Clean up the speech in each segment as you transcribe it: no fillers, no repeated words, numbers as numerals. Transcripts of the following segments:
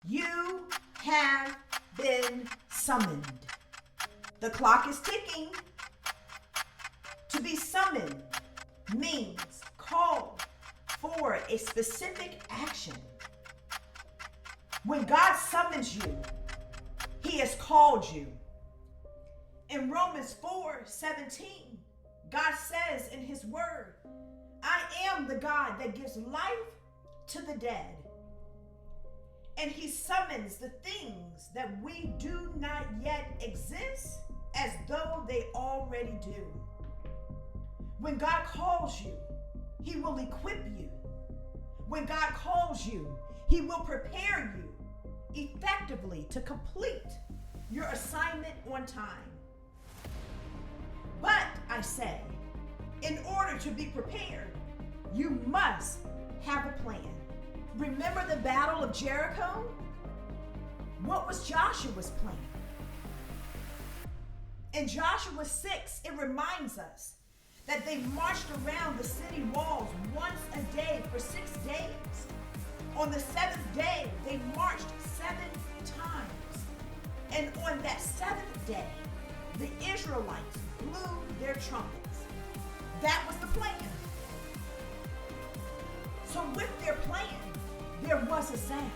You have been summoned. The clock is ticking. To be summoned means called for a specific action. When God summons you, He has called you. In Romans 4:17, God says in His word, I am the God that gives life to the dead. And He summons the things that we do not yet exist as though they already do. When God calls you, He will equip you. When God calls you, He will prepare you effectively to complete your assignment on time. But I say, in order to be prepared, you must have a plan. Remember the battle of Jericho? What was Joshua's plan? In Joshua 6, it reminds us that they marched around the city walls once a day for 6 days. On the 7th day, they marched 7 times. And on that 7th day, the Israelites blew their trumpets. That was the plan. So with their plan, there was a sound.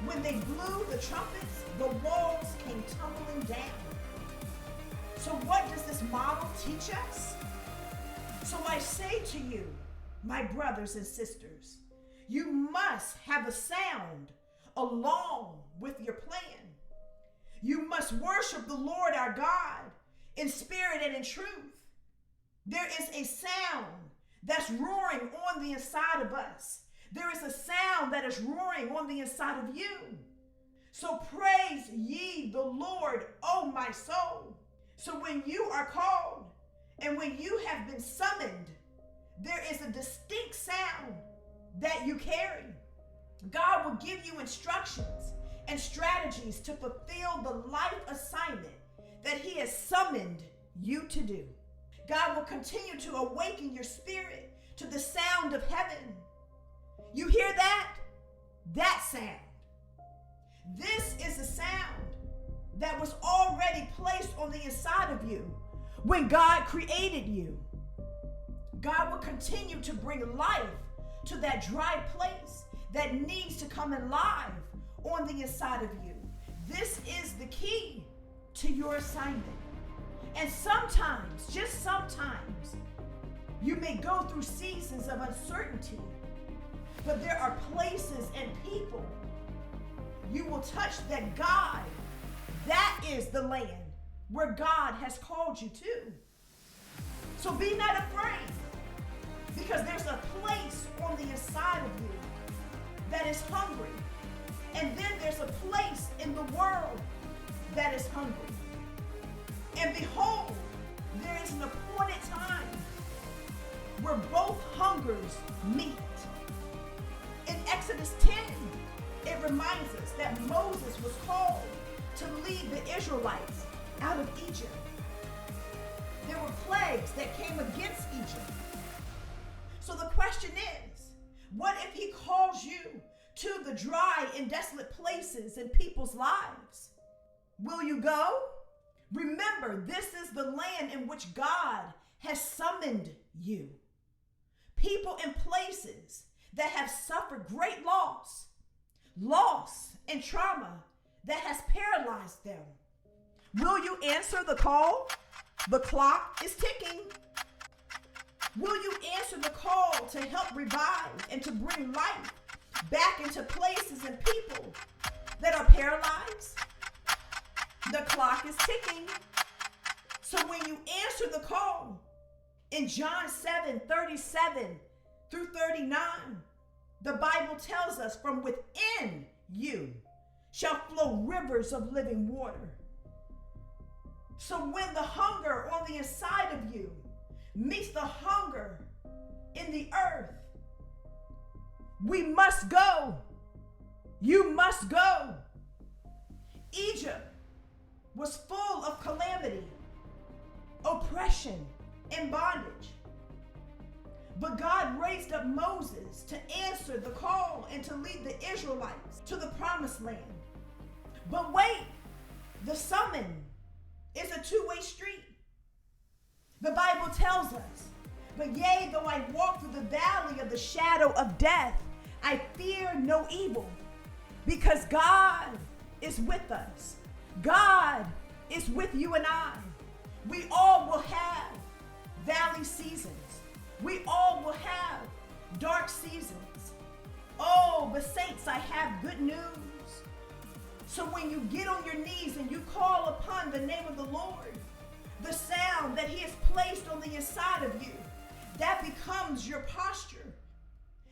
When they blew the trumpets, the walls came tumbling down. So what does this model teach us? So I say to you, my brothers and sisters, you must have a sound along with your plan. You must worship the Lord our God in spirit and in truth. There is a sound that's roaring on the inside of us. There is a sound that is roaring on the inside of you. So praise ye the Lord, O my soul. So when you are called and when you have been summoned, there is a distinct sound that you carry. God will give you instructions and strategies to fulfill the life assignment that He has summoned you to do. God will continue to awaken your spirit to the sound of heaven. You hear that? That sound. This is a sound that was already placed on the inside of you when God created you. God will continue to bring life to that dry place that needs to come alive on the inside of you. This is the key to your assignment. And sometimes, just sometimes, you may go through seasons of uncertainty, but there are places and people you will touch that God, that is the land where God has called you to. So be not afraid, because there's a place on the inside of you that is hungry. And then there's a place in the world that is hungry. And behold, there is an appointed time where both hungers meet. In Exodus 10, it reminds us that Moses was called to lead the Israelites out of Egypt. There were plagues that came against Egypt. So the question is, what if He calls you to the dry and desolate places in people's lives? Will you go? Remember, this is the land in which God has summoned you. People and places that have suffered great loss and trauma that has paralyzed them. Will you answer the call? The clock is ticking. Will you answer the call to help revive and to bring life back into places and people that are paralyzed? The clock is ticking. So when you answer the call, in John 7:37 through 39, the Bible tells us, from within you shall flow rivers of living water. So when the hunger on the inside of you meets the hunger in the earth, we must go. You must go. Egypt was full of calamity, oppression, and bondage. But God raised up Moses to answer the call and to lead the Israelites to the promised land. But wait, the summon is a two-way street. The Bible tells us, but yea, though I walk through the valley of the shadow of death, I fear no evil, because God is with us. God is with you and I. We all will have valley seasons. We all will have dark seasons. Oh, but saints, I have good news. So when you get on your knees and you call upon the name of the Lord, the sound that he has placed on the inside of you, that becomes your posture.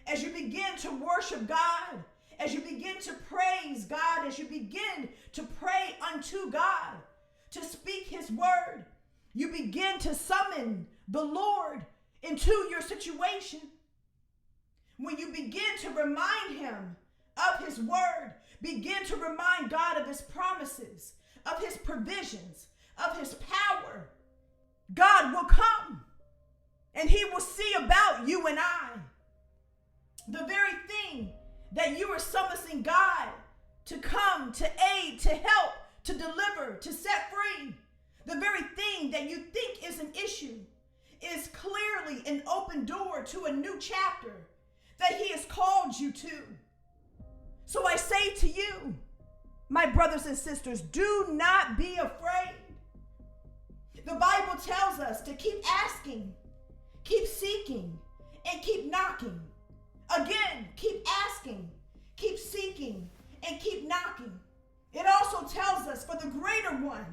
As you begin to worship God, as you begin to praise God, as you begin to pray unto God, to speak his word, you begin to summon the Lord into your situation. When you begin to remind him of his word, begin to remind God of his promises, of his provisions, of his power, God will come and he will see about you and I. The very thing that you are summoning God to come, to aid, to help, to deliver, to set free, the very thing that you think is an issue is clearly an open door to a new chapter that he has called you to. So I say to you, my brothers and sisters, do not be afraid. The Bible tells us to keep asking, keep seeking, and keep knocking. Again, keep asking, keep seeking, and keep knocking. It also tells us for the greater one,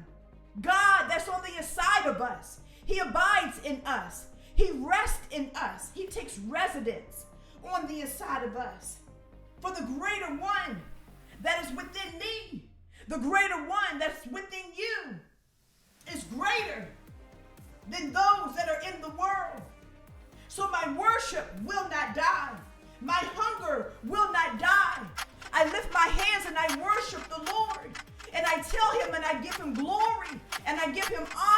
God that's on the inside of us, he abides in us. He rests in us. He takes residence on the inside of us. For the greater one that is within me, the greater one that's within you is greater than those that are in the world. So my worship will not die. My hunger will not die. I lift my hands and I worship the Lord. And I tell him and I give him glory and I give him honor.